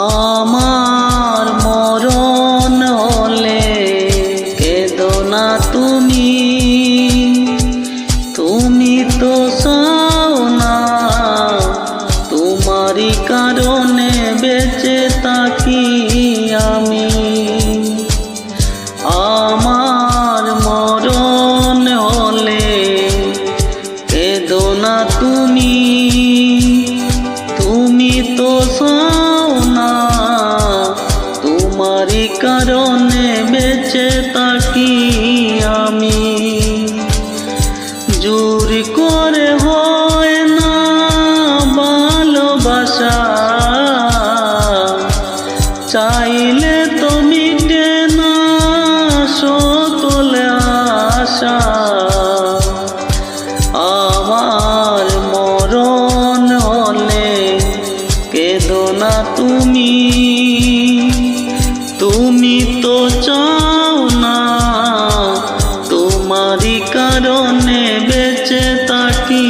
আমার মরণ হলে কেঁদো না তুমি, তুমি তো চাও না তোমারই কারণে বেঁচে থাকি আমি। আমার মরণ হলে কেঁদো না তুমি, তুমি তো চাও না তোমারই কারণে বেঁচে থাকি আমি। জোর করে হয় না ভালোবাসা, চাইলে তো মিটে না সকল আশা। আমার মরণ হলে কেঁদো না তুমি, তুমি তো চাও না তোমারই কারণে বেঁচে থাকি।